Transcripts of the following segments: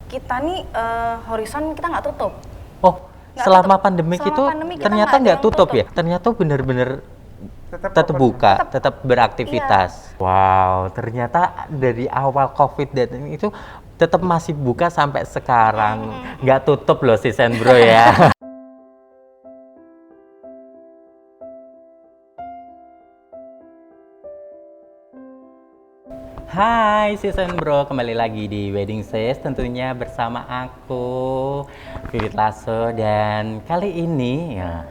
kita nih Horizon kita nggak tutup. Oh, Nggak selama tutup. pandemik Selama itu pandemi kita ternyata nggak ada nggak yang tutup tutup. ya? Ternyata benar-benar tetap open. buka, tetap beraktivitas. Wow, ternyata dari awal COVID dan itu tetap masih buka sampai sekarang. Nggak tutup loh si Senbro ya. Hai Season Bro, kembali lagi di Wedding Sis, tentunya bersama aku Vivit Lasso, dan kali ini ya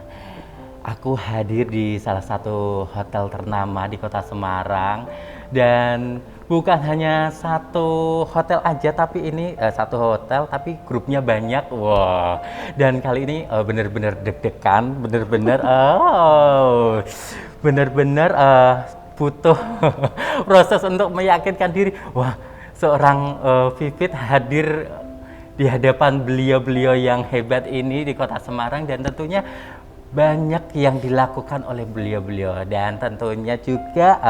aku hadir di salah satu hotel ternama di Kota Semarang, dan bukan hanya satu hotel aja, tapi ini satu hotel tapi grupnya banyak. Wow. Dan kali ini bener-bener deg-degan, bener-bener butuh proses untuk meyakinkan diri. Wah, seorang Vivit hadir di hadapan beliau-beliau yang hebat ini di Kota Semarang, dan tentunya banyak yang dilakukan oleh beliau-beliau, dan tentunya juga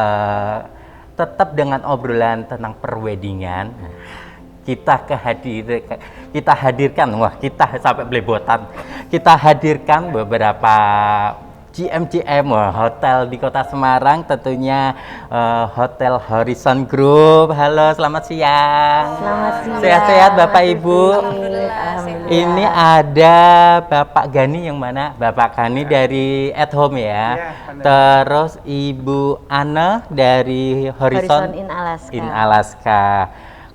tetap dengan obrolan tentang perweddingan. Kita hadirkan, wah kita sampai belebotan. Kita hadirkan beberapa GM hotel di Kota Semarang, tentunya Hotel Horizon Group. Halo, selamat siang. Selamat siang. Sehat-sehat Bapak Ibu. Alhamdulillah. Ini ada Bapak Gani, yang mana Bapak Gani dari At Home ya. Iya, benar. Terus Ibu Ana dari Horizon in Alaska. in Alaska.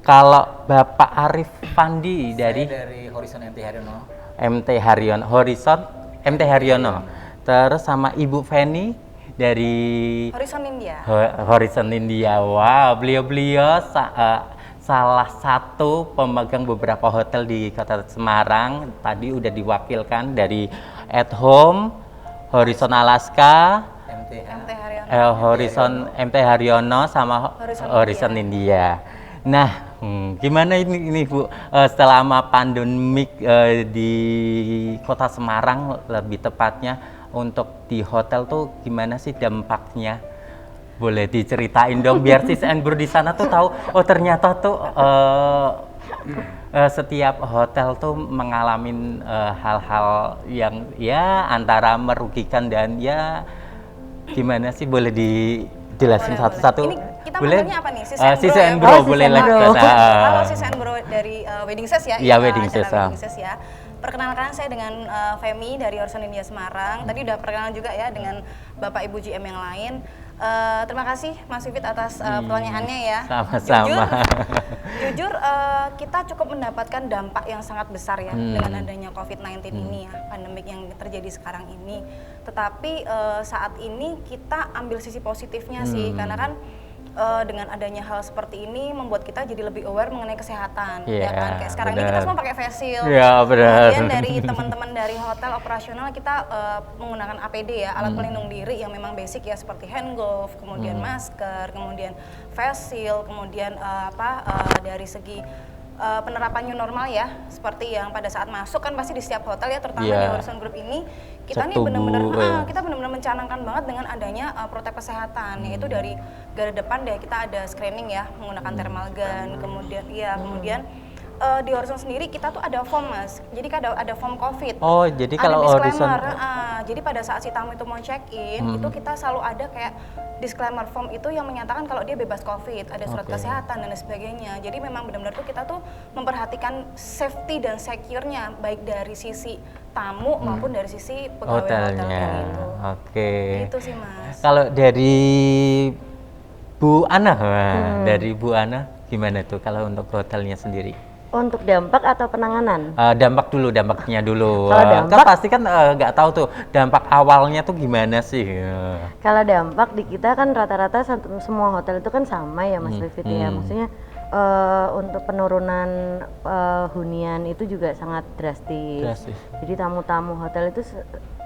Kalau Bapak Arif Pandi dari Horizon MT Haryono. MT Haryono, Horizon MT Haryono. Terus sama Ibu Feni dari Horizon India. Horizon India. Wow, beliau-beliau salah satu pemegang beberapa hotel di Kota Semarang. Tadi udah diwakilkan dari At Home, Horizon Alaska, MT Haryono. Horizon MT Haryono sama Horizon India. Nah, gimana ini Bu, selama pandemik di Kota Semarang, lebih tepatnya untuk di hotel tuh gimana sih dampaknya? Boleh diceritain dong biar si Senbro di sana tuh tahu. Oh, ternyata tuh setiap hotel tuh mengalami hal-hal yang ya antara merugikan dan ya gimana sih, boleh dijelasin satu-satu? Ini kita boleh? manggilnya apa nih? Si Senbro, boleh lanjut. Halo, si Senbro dari Wedding Sis ya. Iya, Wedding Sis. Wedding Sis ya. Perkenalkan, saya dengan Femi dari Horizon India Semarang. Tadi udah perkenalan juga ya dengan Bapak Ibu GM yang lain. Terima kasih Mas Vivit atas pertanyaannya ya. Sama-sama. Jujur kita cukup mendapatkan dampak yang sangat besar ya dengan adanya COVID-19 ini ya, pandemik yang terjadi sekarang ini. Tetapi saat ini kita ambil sisi positifnya sih, karena kan dengan adanya hal seperti ini membuat kita jadi lebih aware mengenai kesehatan, ya kan? Kayak sekarang ini kita semua pakai face shield. Kemudian dari teman-teman dari hotel operasional kita menggunakan APD ya, alat pelindung diri yang memang basic ya, seperti hand glove, kemudian masker, kemudian face shield, kemudian dari segi penerapan new normal ya, seperti yang pada saat masuk kan pasti di setiap hotel ya, terutama di Horizon Group ini kita nih benar-benar kita benar-benar mencanangkan banget dengan adanya protap kesehatan, yaitu dari garda depan deh kita ada screening ya menggunakan thermal gun, kemudian di Horizon sendiri kita tuh ada form Mas, jadi kan ada form COVID. Oh, jadi ada kalau Horizon, jadi pada saat si tamu itu mau check in itu kita selalu ada kayak disclaimer form itu yang menyatakan kalau dia bebas COVID, ada surat kesehatan dan sebagainya. Jadi memang benar-benar tuh kita tuh memperhatikan safety dan secure-nya baik dari sisi tamu maupun dari sisi pegawai hotelnya itu. Itu sih Mas. Kalau dari Bu Ana, dari Bu Ana gimana tuh kalau untuk hotelnya sendiri? Untuk dampak atau penanganan? Dampaknya dulu. Kalau dampak, kan pasti kan nggak tahu tuh dampak awalnya tuh gimana sih. Kalau dampak di kita kan rata-rata semua hotel itu kan sama ya Mas Vivit ya. Maksudnya untuk penurunan hunian itu juga sangat drastis. Jadi tamu-tamu hotel itu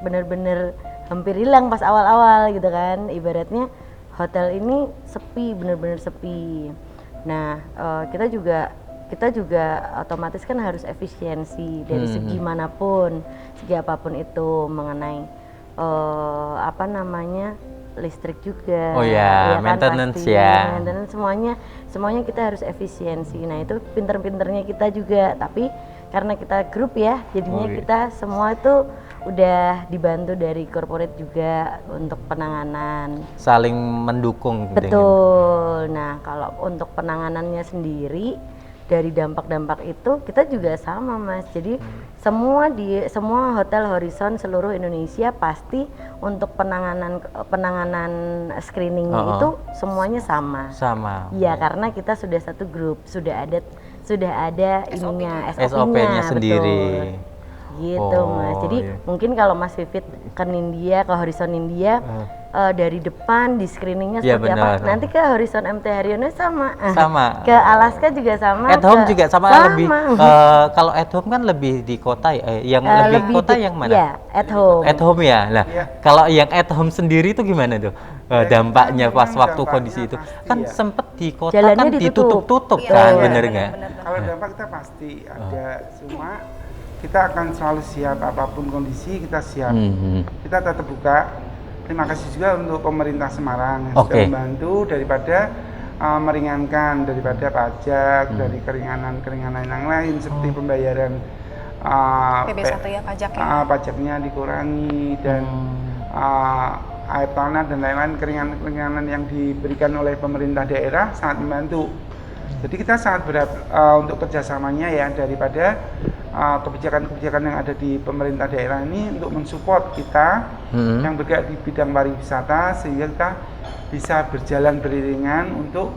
benar-benar hampir hilang pas awal-awal gitu kan. Ibaratnya hotel ini sepi, benar-benar sepi. Nah, kita juga otomatis kan harus efisiensi dari segi manapun, segi apapun itu mengenai listrik juga. Oh ya, kan, maintenance pasti. ya. Maintenance semuanya kita harus efisiensi. Nah itu pinter-pinternya kita juga. Tapi karena kita grup ya, jadinya kita semua itu udah dibantu dari corporate juga untuk penanganan. Saling mendukung. Betul. Nah kalau untuk penanganannya sendiri dari dampak-dampak itu kita juga sama Mas. Jadi semua hotel Horizon seluruh Indonesia pasti untuk penanganan screeningnya itu semuanya sama. Sama. Iya karena kita sudah satu grup, sudah ada ininya SOP-nya sendiri. Gitu Mas. Jadi mungkin kalau Mas Vivit ke India, ke Horizon India dari depan di screeningnya seperti apa? Nanti ke Horizon MT Haryono sama. Ke Alaska juga sama. At home juga sama. Lebih kalau at home kan lebih di kota ya. Yang lebih kota yang mana? Ya, at home. At home ya. Nah, kalau yang at home sendiri itu gimana tuh? Dampaknya pas waktu kondisi itu kan sempet di kota jalannya kan ditutup kan, bener nggak? Kalau dampak kita pasti ada, semua kita akan selalu siap apapun kondisi, kita siap. Kita tetap buka. Terima kasih juga untuk pemerintah Semarang yang sudah membantu daripada meringankan daripada pajak, dari keringanan yang lain seperti pembayaran PB1 ya pajaknya. Pajaknya dikurangi dan air tanah dan lain-lain, keringanan yang diberikan oleh pemerintah daerah sangat membantu. Jadi kita sangat berharap untuk kerjasamanya ya daripada kebijakan-kebijakan yang ada di pemerintah daerah ini untuk mensupport kita yang bergerak di bidang pariwisata sehingga kita bisa berjalan beriringan untuk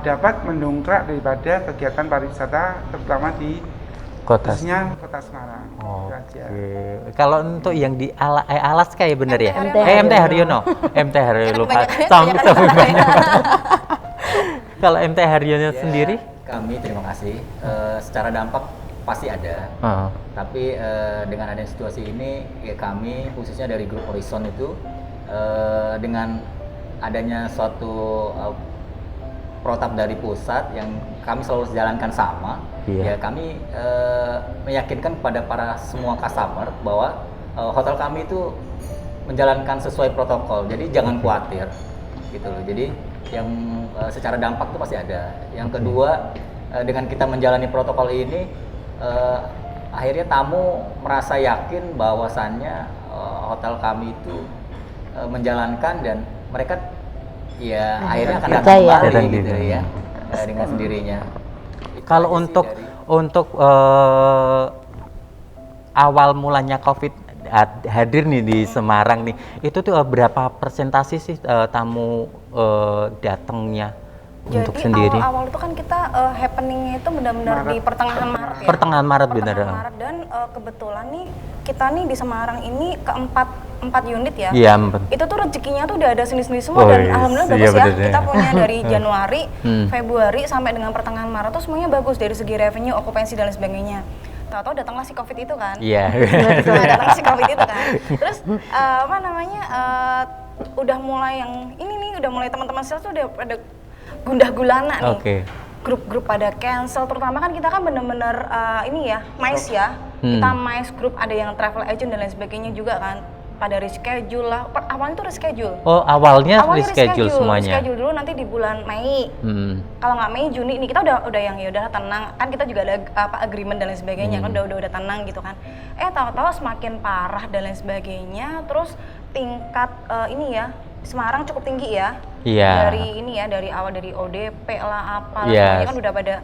dapat mendongkrak daripada kegiatan pariwisata terutama di khususnya Kota Semarang. Kalau untuk yang di Alaska ya bener ya? MT Haryono. MT Haryono lupa. Sama banyak. Kalau MT Haryono sendiri? Kami terima kasih. Secara dampak pasti ada. Tapi dengan adanya situasi ini, ya kami khususnya dari grup Horizon itu dengan adanya suatu protap dari pusat yang kami selalu jalankan sama, ya kami meyakinkan kepada para semua customer bahwa hotel kami itu menjalankan sesuai protokol. Jadi jangan khawatir, gitu loh. Jadi yang secara dampak itu pasti ada. Yang kedua, dengan kita menjalani protokol ini, akhirnya tamu merasa yakin bahwasannya hotel kami itu menjalankan dan mereka ya akhirnya akan datang kembali gitu ya dengan sendirinya. Kalau untuk awal mulanya COVID hadir nih di Semarang nih, itu tuh berapa persentase sih tamu datangnya untuk sendiri? Jadi awal-awal itu kan kita happeningnya itu benar-benar di pertengahan Maret ya. Pertengahan Maret benar. Maret dan kebetulan nih kita nih di Semarang ini empat unit ya. Iya. Itu tuh rezekinya tuh udah ada sendiri semua dan alhamdulillah bagus ya. Kita punya dari Januari, Februari sampai dengan pertengahan Maret tuh semuanya bagus dari segi revenue, okupansi dan lain sebagainya. Tahu-tahu datanglah si COVID itu kan. Iya. Datang si COVID itu kan. Terus udah mulai yang ini nih, udah mulai teman-teman sales tuh udah pada gundah gulana nih. Grup-grup pada cancel, terutama kan kita kan bener-bener ini ya, MICE ya. Kita MICE grup, ada yang travel agent dan lain sebagainya juga kan. Pada reschedule lah, awalnya tuh reschedule. Oh, awalnya reschedule semuanya. Reschedule dulu nanti di bulan Mei. Kalau nggak Mei, Juni ini kita udah yang ya udah tenang. Kan kita juga ada agreement dan lain sebagainya kan udah tenang gitu kan. Tahu-tahu semakin parah dan lain sebagainya. Terus tingkat ini ya Semarang cukup tinggi ya. Iya. Dari ini ya, dari awal dari ODP lah apa semuanya kan udah pada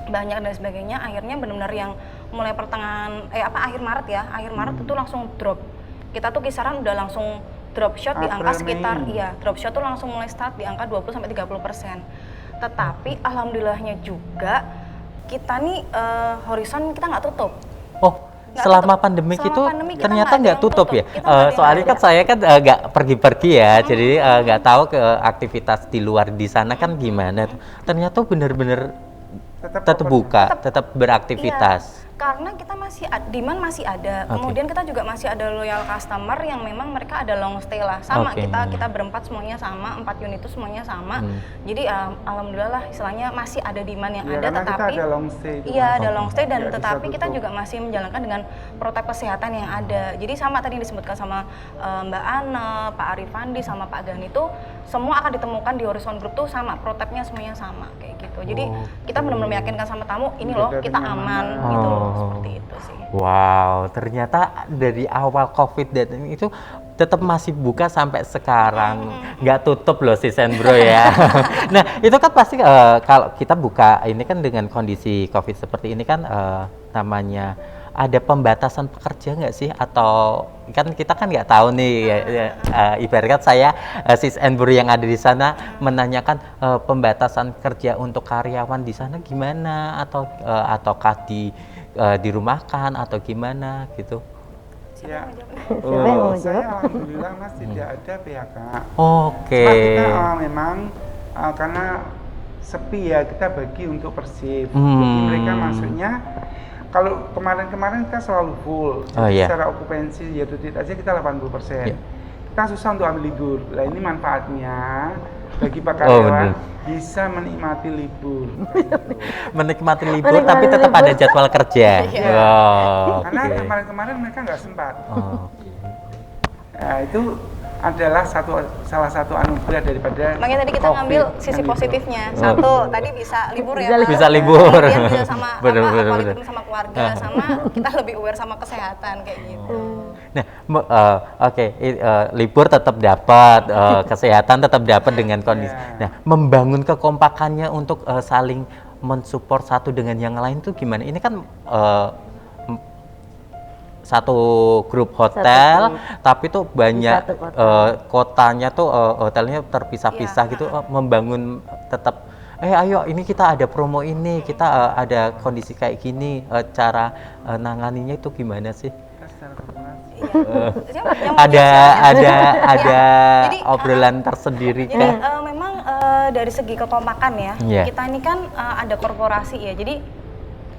banyak dan sebagainya. Akhirnya benar-benar yang mulai pertengahan akhir Maret ya. Akhir Maret itu langsung drop. Kita tuh kisaran udah langsung drop shot di angka sekitar drop shot tuh langsung mulai start di angka 20-30%. Tetapi alhamdulillahnya juga kita nih Horizon kita nggak tutup. Selama pandemik itu ternyata nggak tutup ya. Soalnya kan saya kan nggak pergi-pergi ya, jadi nggak tahu ke aktivitas di luar di sana kan gimana. Ternyata benar-benar tetap buka, tetap beraktivitas. Karena kita demand masih ada, kemudian kita juga masih ada loyal customer yang memang mereka ada long stay lah, sama kita berempat semuanya sama, 4 unit itu semuanya sama, jadi alhamdulillah lah istilahnya masih ada demand yang ada, tetapi kita ada long stay ada long stay dan tetapi kita juga masih menjalankan dengan protokol kesehatan yang ada. Jadi sama tadi disebutkan sama Mbak Ana, Pak Arifandi sama Pak Gani itu semua akan ditemukan di Horizon Group tuh sama, protapnya semuanya sama kayak gitu. Jadi kita benar-benar meyakinkan sama tamu ini loh kita aman gitu loh, seperti itu sih. Wow, ternyata dari awal COVID dan itu tetap masih buka sampai sekarang, nggak tutup loh si Senbro ya. Nah itu kan pasti kalau kita buka ini kan dengan kondisi COVID seperti ini kan namanya ada pembatasan pekerja nggak sih, atau kan kita kan nggak tahu nih ibaratnya saya sis Senbro yang ada di sana menanyakan pembatasan kerja untuk karyawan di sana gimana, ataukah dirumahkan atau gimana gitu. Ya, Siapa yang mau saya jawab? alhamdulillah Mas tidak ada PHK. Oke. Cuma kita memang karena sepi ya, kita bagi untuk Persib. Jadi mereka masuknya kalau kemarin-kemarin kita selalu full. Jadi secara okupansi ya titik aja kita 80%. Kita susah untuk ambil libur. Nah ini manfaatnya bagi Pak karyawan bisa menikmati libur. Menikmati libur tapi tetap ada jadwal kerja. Karena kemarin-kemarin mereka nggak sempat. Nah, itu adalah salah satu anugerah daripada makanya tadi kita COVID, ngambil sisi kan positifnya. Satu, tadi bisa libur ya. Bisa libur. Kemudian bisa sama Bener. sama keluarga, sama kita lebih aware sama kesehatan kayak gitu. Nah, libur tetap dapat, kesehatan tetap dapat dengan kondisi. Nah, membangun kekompakannya untuk saling mensupport satu dengan yang lain tuh gimana? Ini kan satu grup hotel, tapi tuh banyak kotanya tuh hotelnya terpisah-pisah gitu, membangun tetap ayo ini kita ada promo ini, kita ada kondisi kayak gini, cara nanganinya itu gimana sih? Ada obrolan tersendiri kan? Jadi memang dari segi kekompakan ya, kita ini kan ada korporasi ya, jadi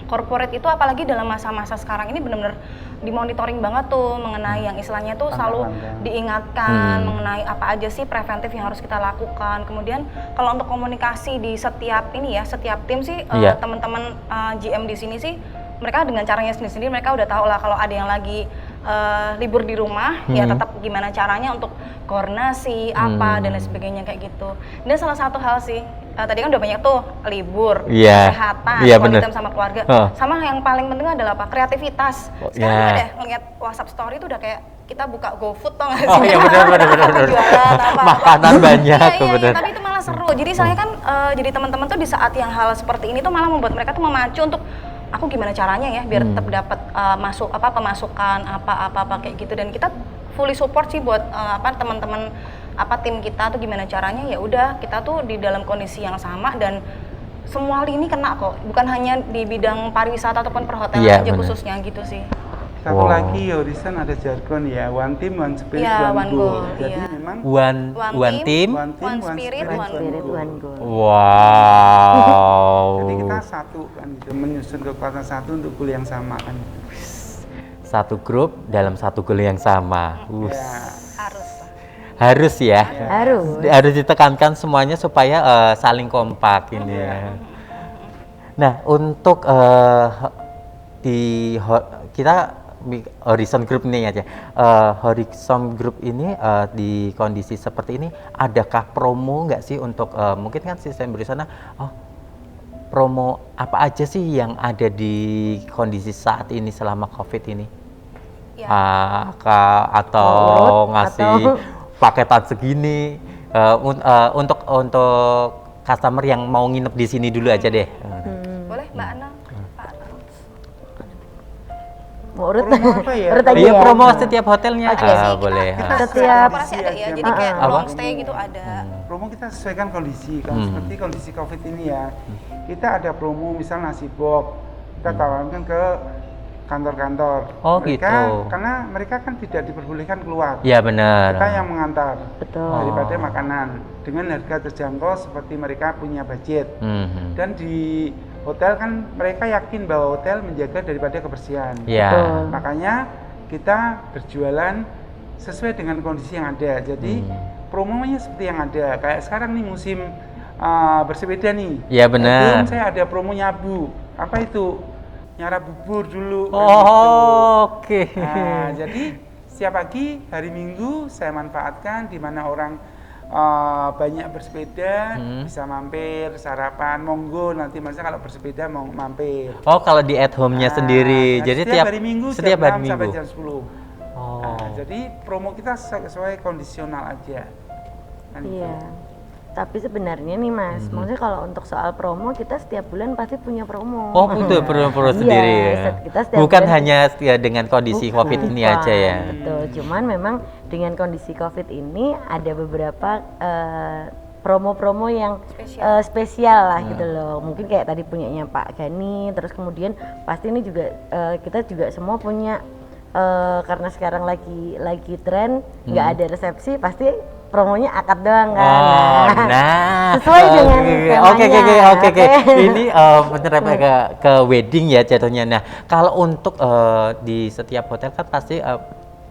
corporate itu apalagi dalam masa-masa sekarang ini benar-benar dimonitoring banget tuh mengenai yang istilahnya tuh selalu diingatkan mengenai apa aja sih preventif yang harus kita lakukan. Kemudian kalau untuk komunikasi di setiap tim sih teman-teman GM di sini sih mereka dengan caranya sendiri-sendiri mereka udah tahu lah kalau ada yang lagi libur di rumah ya tetap gimana caranya untuk koordinasi apa dan lain sebagainya kayak gitu. Dan salah satu hal sih tadi kan udah banyak tuh libur, kesehatan, quality sama keluarga. Sama yang paling penting adalah apa? Kreativitas. Sekarang deh ngeliat WhatsApp story itu udah kayak kita buka GoFood tau gak sih? Oh iya benar. Makanan banyak iya, tapi itu malah seru. Jadi saya kan jadi teman-teman tuh di saat yang hal seperti ini tuh malah membuat mereka tuh memacu untuk aku gimana caranya ya biar tetap dapat pemasukan apa kayak gitu, dan kita fully support sih buat teman-teman tim kita tuh gimana caranya ya udah kita tuh di dalam kondisi yang sama dan semua lini kena kok, bukan hanya di bidang pariwisata ataupun perhotelan aja khususnya gitu sih. Satu lagi Horizon ada jargon ya, one team, one spirit, one goal. Jadi memang one team, one spirit, one goal. Wow. Jadi kita satu kan gitu, menyusun kekuatan satu untuk goal yang sama kan. Satu grup dalam satu goal yang sama. Harus ya. Harus ditekankan semuanya supaya saling kompak ini ya. Nah, untuk kita Horizon Group ini aja. Horizon Group ini di kondisi seperti ini, adakah promo nggak sih untuk mungkin kan sistem di sana? Promo apa aja sih yang ada di kondisi saat ini selama COVID ini? Atau ngasih paketan segini untuk customer yang mau nginep di sini dulu aja deh. Boleh Mbak Ana? Mau urut apa ya? urut aja Iya, ya. promo setiap hotelnya. Boleh. Setiap Korporasi ada ya, jadi kayak long stay gitu ada. Promo kita sesuaikan kondisi kan, seperti kondisi COVID ini ya. Kita ada promo misal nasi box, kita tawarkan ke kantor-kantor. Mereka, gitu. Karena mereka kan tidak diperbolehkan keluar. Iya benar. Kita yang mengantar. Betul. Daripada makanan dengan harga terjangkau seperti mereka punya budget. Dan di hotel kan mereka yakin bahwa hotel menjaga daripada kebersihan. Iya. Betul. Makanya kita berjualan sesuai dengan kondisi yang ada. Jadi promonya seperti yang ada. Kayak sekarang nih musim bersepeda nih. Iya, benar. Belum saya ada promo nyabu. Apa itu? Nyarap bubur dulu. Oh, gitu. oke. Nah, jadi setiap pagi hari Minggu saya manfaatkan di mana orang banyak bersepeda, bisa mampir sarapan, monggo nanti Mas kalau bersepeda mau mampir. Oh, kalau di at home-nya sendiri. Nah, Jadi setiap hari Minggu setiap jam hari 6 Minggu. sampai jam 10. Oh. Nah, jadi promo kita sesuai kondisional aja. Kan gitu. Iya. Tapi sebenarnya nih Mas, maksudnya kalau untuk soal promo kita setiap bulan pasti punya promo. Oh, betul pro Iya, sendiri ya. kita setiap Bukan bulan- hanya ya, dengan kondisi Covid ini Bukan, aja ya. Betul. Cuman memang dengan kondisi Covid ini ada beberapa promo-promo yang spesial lah gitu loh. Mungkin kayak tadi punyanya Pak Gani, terus kemudian pasti ini juga kita juga semua punya karena sekarang lagi tren nggak ada resepsi, pasti promonya akad doang kan. Oh, nah. Sesuai dengan temanya. Oke. Ini menyerempet ke wedding ya jatuhnya. Nah, kalau untuk di setiap hotel kan pasti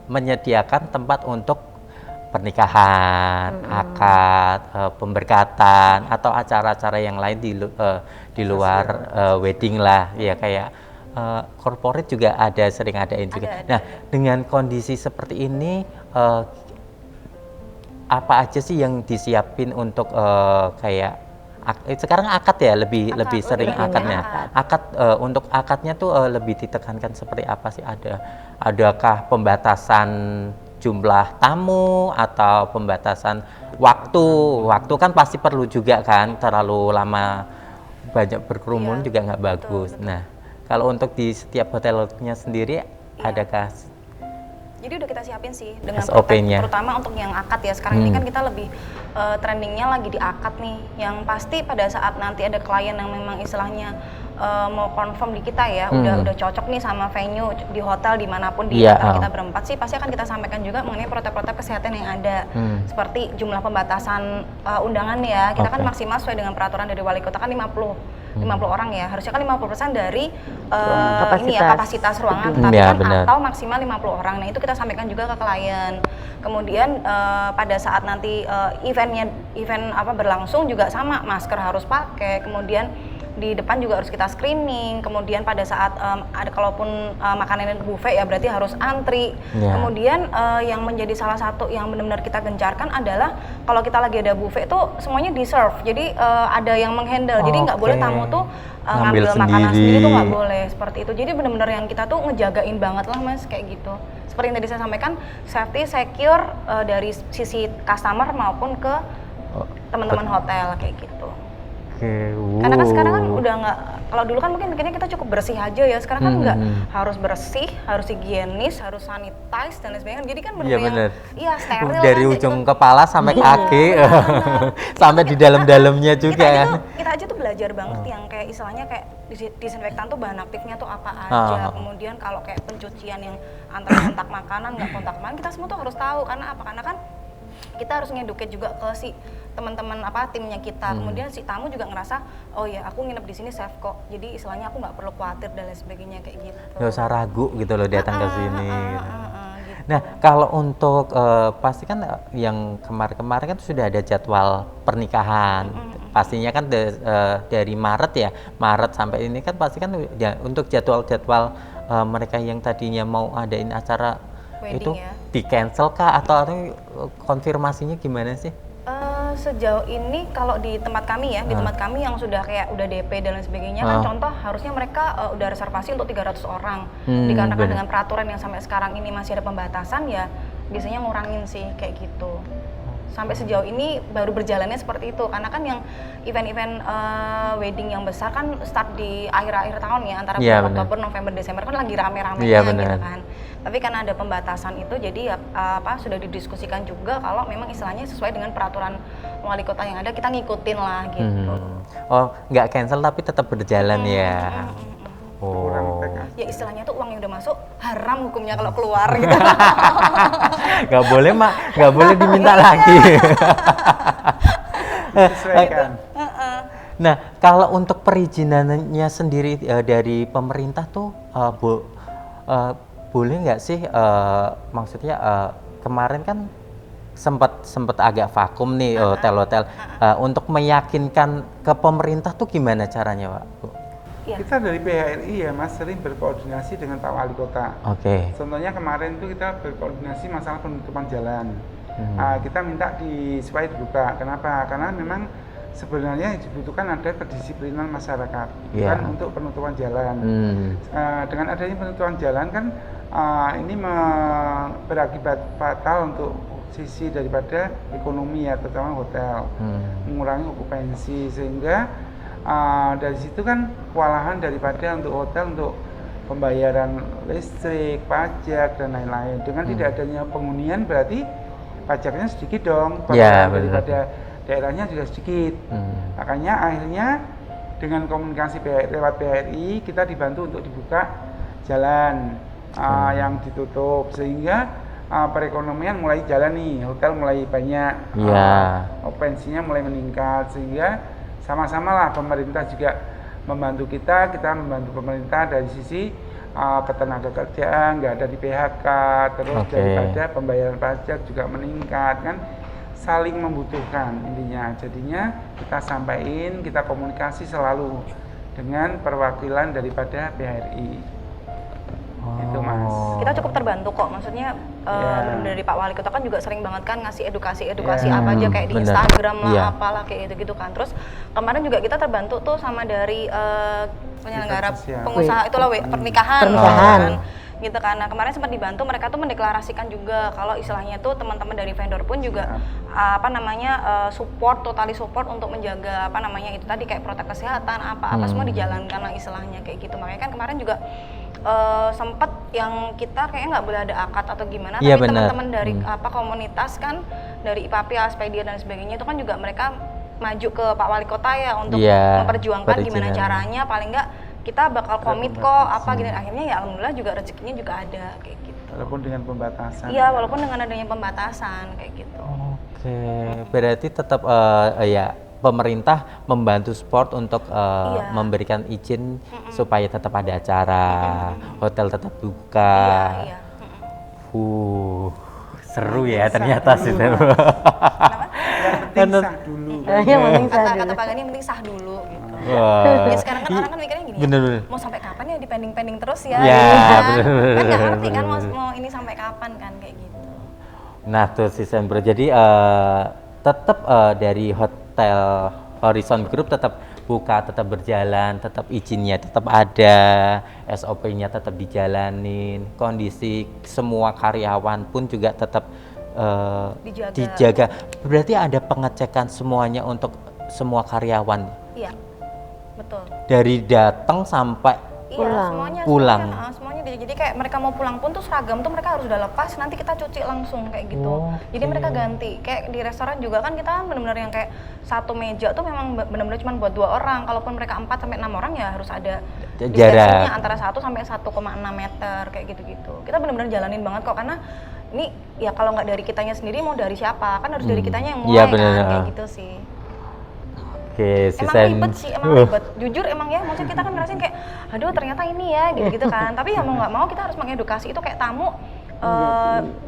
menyediakan tempat untuk pernikahan, akad, pemberkatan atau acara-acara yang lain di luar wedding lah, ya kayak corporate juga sering adain juga. Ada. Nah, dengan kondisi seperti ini apa aja sih yang disiapin untuk kayak sekarang akad ya lebih sering lebih akadnya. banyak Akad untuk akadnya tuh lebih ditekankan seperti apa sih? Adakah pembatasan jumlah tamu atau pembatasan waktu? Waktu kan pasti perlu juga kan, terlalu lama banyak berkerumun Iya, juga nggak bagus. betul. Nah, kalau untuk di setiap hotelnya sendiri adakah Jadi udah kita siapin sih dengan SOP-nya. terutama untuk yang akad ya. Sekarang ini kan kita lebih trendingnya lagi di akad nih. Yang pasti pada saat nanti ada klien yang memang istilahnya mau confirm di kita ya, udah cocok nih sama venue di hotel dimanapun di Iya, antara kita berempat sih, pasti akan kita sampaikan juga mengenai protokol kesehatan yang ada. Seperti jumlah pembatasan undangan ya. Kita kan Oke. maksimal sesuai dengan peraturan dari wali kota kan 50 orang ya. Harusnya kan 50% dari ini ya kapasitas ruangan, tapi Ya, kan benar. atau maksimal 50 orang. Nah, itu kita sampaikan juga ke klien. Kemudian pada saat nanti event berlangsung juga sama, masker harus pakai. Kemudian di depan juga harus kita screening. Kemudian pada saat ada kalaupun makanan buffet ya berarti harus antri. Ya. Kemudian yang menjadi salah satu yang benar-benar kita gencarkan adalah kalau kita lagi ada buffet itu semuanya di serve. Jadi ada yang menghandle. Jadi nggak boleh Oke. tamu tuh Ngambil ngambil makanan sendiri. sendiri tuh nggak boleh seperti itu. Jadi benar-benar yang kita tuh ngejagain banget lah Mas kayak gitu. Seperti yang tadi saya sampaikan, safety, secure dari sisi customer maupun ke teman-teman hotel kayak gitu. Karena kan sekarang kan udah nggak, kalau dulu kan mungkin mikirnya kita cukup bersih aja ya, sekarang kan nggak, harus bersih, harus higienis, harus sanitize dan lain sebagainya. Jadi kan Iya, bener. iya steril dari kan, ujung kepala sampai kaki sampai di dalam-dalamnya juga ya. kita aja tuh belajar banget yang kayak istilahnya kayak disinfektan tuh bahan aktifnya tuh apa aja. Kemudian kalau kayak pencucian yang antara kontak makanan nggak kontak makanan, kita semua tuh harus tahu. Karena apa? Karena kan kita harus ngeduket juga ke si teman-teman timnya kita. Kemudian si tamu juga ngerasa, oh ya aku nginep di sini safe kok. Jadi istilahnya aku nggak perlu khawatir dan lain sebagainya kayak gitu. Nggak usah ragu gitu loh datang ke sini. gitu. Nah, kalau untuk pasti kan yang kemarin-kemarin kan sudah ada jadwal pernikahan. Pastinya kan dari Maret ya, Maret sampai ini kan pasti kan ya, untuk jadwal-jadwal mereka yang tadinya mau adain acara Wedding itu ya. di cancel kah atau konfirmasinya gimana sih? Sejauh ini kalau di tempat kami ya, di tempat kami yang sudah kayak udah DP dan lain sebagainya kan contoh harusnya mereka udah reservasi untuk 300 orang. Dikarenakan bener. dengan peraturan yang sampai sekarang ini masih ada pembatasan ya biasanya ngurangin sih kayak gitu. Sampai sejauh ini baru berjalannya seperti itu karena kan yang event-event wedding yang besar kan start di akhir-akhir tahun ya antara Iya, bulan bener. Oktober, November, Desember kan lagi rame-ramenya Iya, gitu bener. kan. Tapi karena ada pembatasan itu jadi ya, sudah didiskusikan juga kalau memang istilahnya sesuai dengan peraturan wali kota yang ada kita ngikutin lah gitu. Oh, nggak cancel tapi tetap berjalan ya. Kurang Oh, tegas. Ya istilahnya tuh uang yang udah masuk haram hukumnya kalau keluar gitu. nggak boleh mak, nggak boleh diminta lagi. Disesuaikan. Nah, kalau untuk perizinannya sendiri dari pemerintah tuh boleh nggak sih? Maksudnya kemarin kan sempat agak vakum nih hotel-hotel. Untuk meyakinkan ke pemerintah tuh gimana caranya, Pak? Bu? Iya. Kita dari PHRI ya Mas sering berkoordinasi dengan Pak Wali Kota. Oke. Contohnya kemarin itu kita berkoordinasi masalah penutupan jalan. Kita minta supaya dibuka. Kenapa? Karena memang sebenarnya yang dibutuhkan ada kedisiplinan masyarakat, bukan untuk penutupan jalan. Dengan adanya penutupan jalan kan ini berakibat fatal untuk sisi daripada ekonomi ya, terutama hotel, mengurangi okupansi, sehingga dari situ kan kewalahan daripada untuk hotel untuk pembayaran listrik, pajak dan lain-lain. Dengan tidak adanya penghunian berarti pajaknya sedikit dong, daripada daerahnya juga sedikit. Makanya akhirnya dengan komunikasi lewat PHRI kita dibantu untuk dibuka jalan yang ditutup, sehingga perekonomian mulai jalan nih, hotel mulai banyak, okupansinya mulai meningkat, sehingga sama-sama lah pemerintah juga membantu kita membantu pemerintah dari sisi ketenaga kerjaan, nggak ada di PHK, terus daripada pembayaran pajak juga meningkat kan, saling membutuhkan intinya. Jadinya kita sampaikan, kita komunikasi selalu dengan perwakilan daripada PHRI. Itu Mas. Kita cukup terbantu kok, maksudnya dari Pak Wali Kota kan juga sering banget kan ngasih edukasi apa aja kayak di Instagram lah, apalah kayak gitu-gitu kan. Terus kemarin juga kita terbantu tuh sama dari penyelenggara pengusaha itulah pernikahan. Kan, gitu kan. Nah, kemarin sempat dibantu, mereka tuh mendeklarasikan juga kalau istilahnya tuh teman-teman dari vendor pun juga totally support untuk menjaga itu tadi kayak protokol kesehatan apa semua dijalankan lah istilahnya kayak gitu. Makanya kan kemarin juga sempat yang kita kayaknya nggak boleh ada akad atau gimana, tapi teman-teman dari komunitas kan, dari IPAPI, Aspedia dan sebagainya itu kan juga mereka maju ke Pak Wali Kota ya untuk memperjuangkan gimana caranya, paling nggak kita bakal komit kok gini. Akhirnya ya alhamdulillah juga rezekinya juga ada kayak gitu. Walaupun dengan pembatasan. Iya, walaupun dengan adanya pembatasan kayak gitu. Oke, berarti tetap pemerintah membantu sport untuk memberikan izin supaya tetap ada acara, hotel tetap buka. Iya. Seru ya ternyata sih. Yang penting sah dulu. Kata Pak Gani yang penting sah dulu gitu. Ya sekarang kan orang kan mikirnya gini, mau sampai kapan ya dipending-pending terus ya? Kan nggak ngerti kan mau ini sampai kapan kan kayak gitu. Nah tuh si Sembro, jadi tetap dari Hotel Horizon Group tetap buka, tetap berjalan, tetap izinnya tetap ada, SOP-nya tetap dijalanin, kondisi semua karyawan pun juga tetap dijaga. Berarti ada pengecekan semuanya untuk semua karyawan. Iya, betul. Dari datang sampai pulang. Semuanya jadi kayak mereka mau pulang pun tuh seragam tuh mereka harus udah lepas, nanti kita cuci langsung kayak gitu. Jadi mereka ganti. Kayak di restoran juga kan kita kan benar-benar yang kayak satu meja tuh memang benar-benar cuma buat 2 orang. Kalaupun mereka 4 sampai 6 orang ya harus ada jaraknya antara 1 sampai 1,6 meter kayak gitu-gitu. Kita benar-benar jalanin banget kok, karena ini ya kalau nggak dari kitanya sendiri mau dari siapa? Kan harus dari kitanya yang mulai kan kayak gitu sih. Emang ribet, jujur emang ya, maksudnya kita kan ngerasain kayak, aduh ternyata ini ya, gitu-gitu kan. Tapi ya mau nggak mau kita harus mengedukasi itu kayak tamu,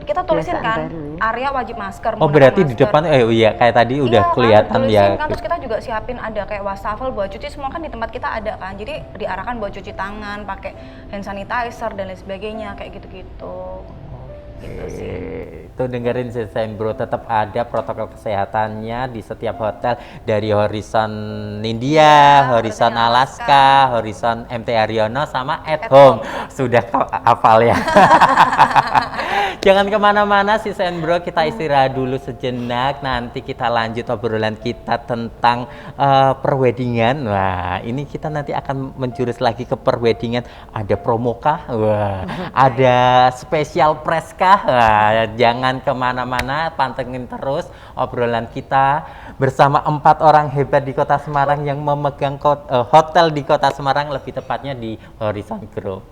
kita tulisin kan, area wajib masker. Berarti masker di depan, kayak tadi udah kelihatan ya. Kan, terus kita juga siapin ada kayak wastafel buat cuci, semua kan di tempat kita ada kan. Jadi diarahkan buat cuci tangan, pakai hand sanitizer dan lain sebagainya, kayak gitu-gitu. Gitu sih. Itu dengerin sih Sembro, tetap ada protokol kesehatannya di setiap hotel, dari Horizon India, Horizon Alaska, Horizon MT Haryono sama At Home. Sudah hafal ya. Jangan kemana-mana sih Sembro, kita istirahat dulu sejenak, nanti kita lanjut obrolan kita tentang perweddingan. Wah, ini kita nanti akan menjurus lagi ke perweddingan. Ada promokah? Wah, ada spesial press kah? Wah, jangan kemana-mana, pantengin terus obrolan kita bersama 4 orang hebat di Kota Semarang yang memegang hotel di Kota Semarang, lebih tepatnya di Horizon Group.